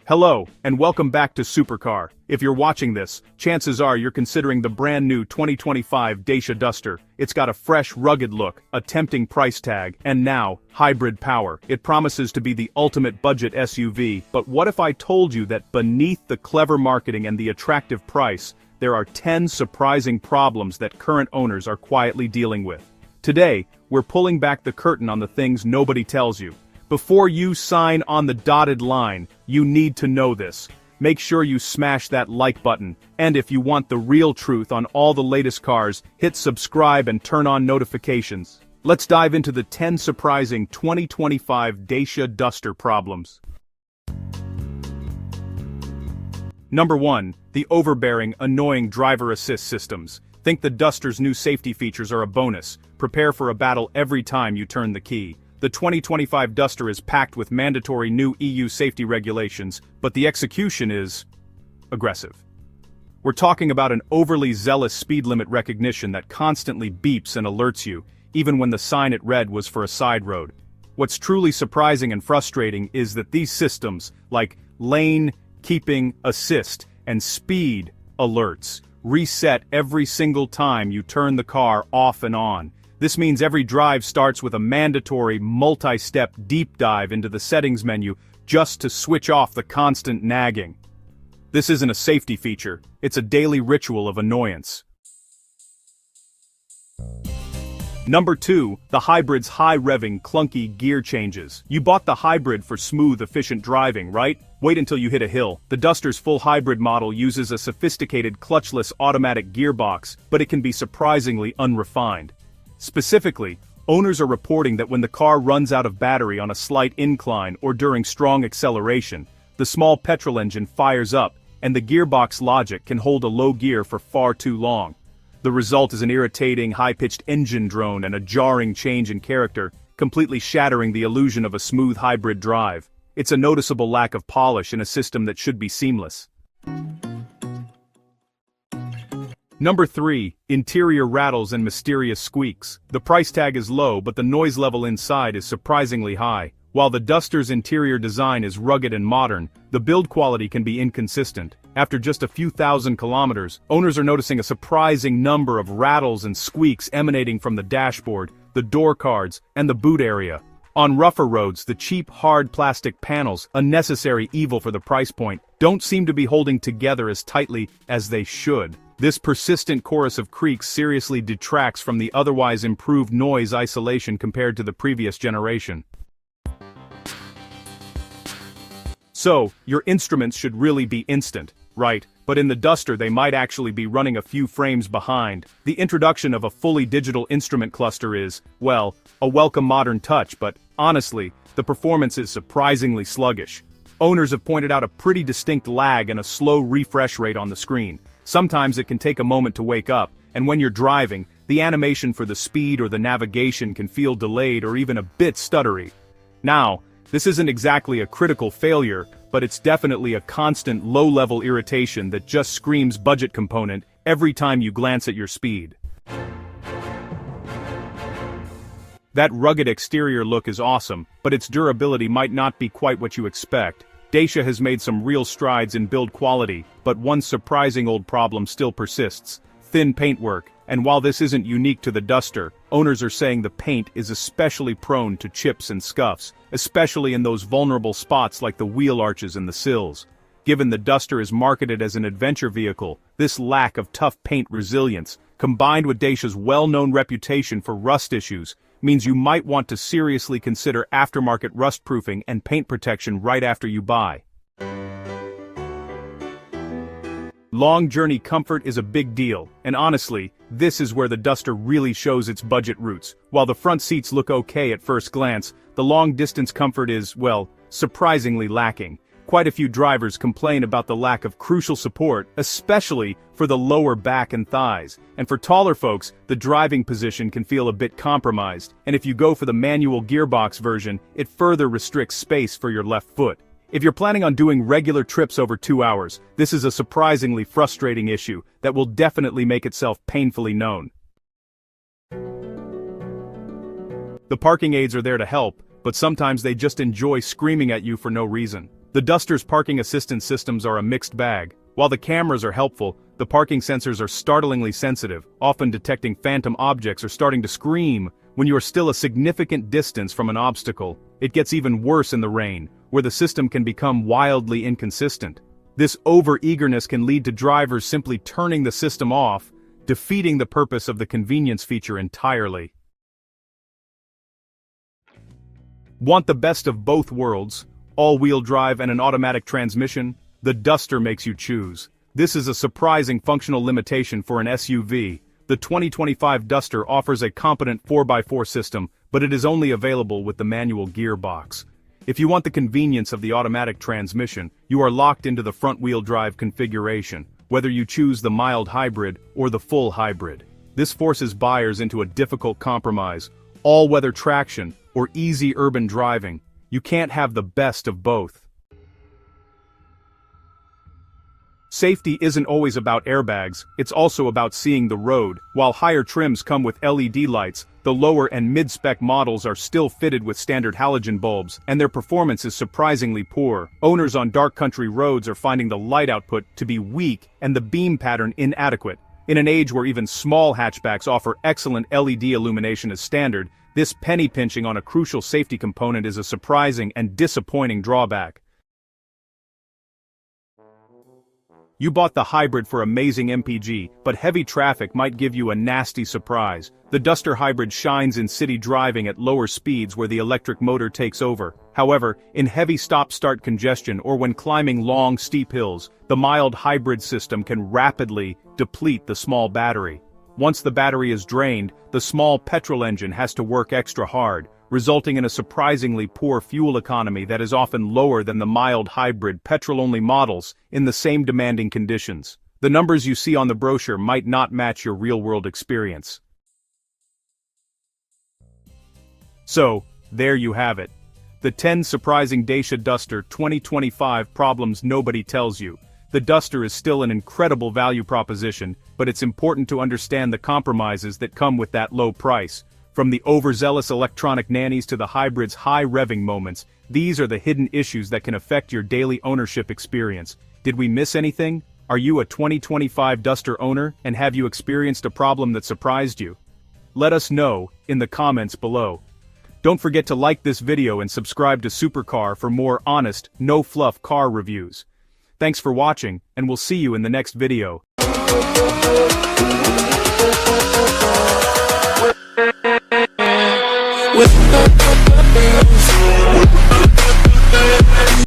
Hello, and welcome back to Supercar. If you're watching this, chances are you're considering the brand new 2025 Dacia Duster. It's got a fresh, rugged look, a tempting price tag, and now, hybrid power. It promises to be the ultimate budget SUV, but what if I told you that beneath the clever marketing and the attractive price, there are 10 surprising problems that current owners are quietly dealing with? Today, we're pulling back the curtain on the things nobody tells you. Before you sign on the dotted line, you need to know this. Make sure you smash that like button, and if you want the real truth on all the latest cars, hit subscribe and turn on notifications. Let's dive into the 10 surprising 2025 Dacia Duster problems. Number 1. The overbearing, annoying driver assist systems. Think the Duster's new safety features are a bonus. Prepare for a battle every time you turn the key. The 2025 Duster is packed with mandatory new EU safety regulations, but the execution is aggressive. We're talking about an overly zealous speed limit recognition that constantly beeps and alerts you, even when the sign it read was for a side road. What's truly surprising and frustrating is that these systems, like lane, keeping, assist, and speed alerts, reset every single time you turn the car off and on. This means every drive starts with a mandatory, multi-step deep dive into the settings menu just to switch off the constant nagging. This isn't a safety feature, it's a daily ritual of annoyance. Number 2. The hybrid's high-revving, clunky gear changes. You bought the hybrid for smooth, efficient driving, right? Wait until you hit a hill. The Duster's full hybrid model uses a sophisticated clutchless automatic gearbox, but it can be surprisingly unrefined. Specifically, owners are reporting that when the car runs out of battery on a slight incline or during strong acceleration, the small petrol engine fires up, and the gearbox logic can hold a low gear for far too long. The result is an irritating, high-pitched engine drone and a jarring change in character, completely shattering the illusion of a smooth hybrid drive. It's a noticeable lack of polish in a system that should be seamless. Number 3. Interior rattles and mysterious squeaks. The price tag is low, but the noise level inside is surprisingly high. While the Duster's interior design is rugged and modern, the build quality can be inconsistent. After just a few thousand kilometers, owners are noticing a surprising number of rattles and squeaks emanating from the dashboard, the door cards, and the boot area. On rougher roads, the cheap, hard plastic panels, a necessary evil for the price point, don't seem to be holding together as tightly as they should. This persistent chorus of creaks seriously detracts from the otherwise improved noise isolation compared to the previous generation. So, your instruments should really be instant, right? But in the Duster they might actually be running a few frames behind. The introduction of a fully digital instrument cluster is, well, a welcome modern touch, but honestly, the performance is surprisingly sluggish. Owners have pointed out a pretty distinct lag and a slow refresh rate on the screen. Sometimes it can take a moment to wake up, and when you're driving, the animation for the speed or the navigation can feel delayed or even a bit stuttery. Now, this isn't exactly a critical failure, but it's definitely a constant low-level irritation that just screams budget component every time you glance at your speed. That rugged exterior look is awesome, but its durability might not be quite what you expect. Dacia has made some real strides in build quality, but one surprising old problem still persists: thin paintwork. And while this isn't unique to the Duster, owners are saying the paint is especially prone to chips and scuffs, especially in those vulnerable spots like the wheel arches and the sills. Given the Duster is marketed as an adventure vehicle, this lack of tough paint resilience, combined with Dacia's well-known reputation for rust issues, means you might want to seriously consider aftermarket rust-proofing and paint protection right after you buy. Long journey comfort is a big deal, and honestly, this is where the Duster really shows its budget roots. While the front seats look okay at first glance, the long-distance comfort is, well, surprisingly lacking. Quite a few drivers complain about the lack of crucial support, especially for the lower back and thighs. And for taller folks, the driving position can feel a bit compromised, and if you go for the manual gearbox version, it further restricts space for your left foot. If you're planning on doing regular trips over 2 hours, this is a surprisingly frustrating issue that will definitely make itself painfully known. The parking aids are there to help, but sometimes they just enjoy screaming at you for no reason. The Duster's parking assistance systems are a mixed bag. While the cameras are helpful, the parking sensors are startlingly sensitive, often detecting phantom objects or starting to scream when you are still a significant distance from an obstacle. It gets even worse in the rain, where the system can become wildly inconsistent. This over-eagerness can lead to drivers simply turning the system off, defeating the purpose of the convenience feature entirely. Want the best of both worlds? All-wheel drive and an automatic transmission? The Duster makes you choose. This is a surprising functional limitation for an SUV. The 2025 Duster offers a competent 4x4 system, but it is only available with the manual gearbox. If you want the convenience of the automatic transmission, you are locked into the front-wheel drive configuration, whether you choose the mild hybrid or the full hybrid. This forces buyers into a difficult compromise: all-weather traction or easy urban driving. You can't have the best of both. Safety isn't always about airbags, it's also about seeing the road. While higher trims come with LED lights, the lower and mid-spec models are still fitted with standard halogen bulbs, and their performance is surprisingly poor. Owners on dark country roads are finding the light output to be weak and the beam pattern inadequate. In an age where even small hatchbacks offer excellent LED illumination as standard, this penny pinching on a crucial safety component is a surprising and disappointing drawback. You bought the hybrid for amazing MPG, but heavy traffic might give you a nasty surprise. The Duster Hybrid shines in city driving at lower speeds where the electric motor takes over. However, in heavy stop-start congestion or when climbing long, steep hills, the mild hybrid system can rapidly deplete the small battery. Once the battery is drained, the small petrol engine has to work extra hard, resulting in a surprisingly poor fuel economy that is often lower than the mild hybrid petrol-only models in the same demanding conditions. The numbers you see on the brochure might not match your real-world experience. So, there you have it. The 10 surprising Dacia Duster 2025 problems nobody tells you. The Duster is still an incredible value proposition, but it's important to understand the compromises that come with that low price. From the overzealous electronic nannies to the hybrid's high-revving moments, these are the hidden issues that can affect your daily ownership experience. Did we miss anything? Are you a 2025 Duster owner, and have you experienced a problem that surprised you? Let us know in the comments below. Don't forget to like this video and subscribe to Supercar for more honest, no-fluff car reviews. Thanks for watching, and we'll see you in the next video. With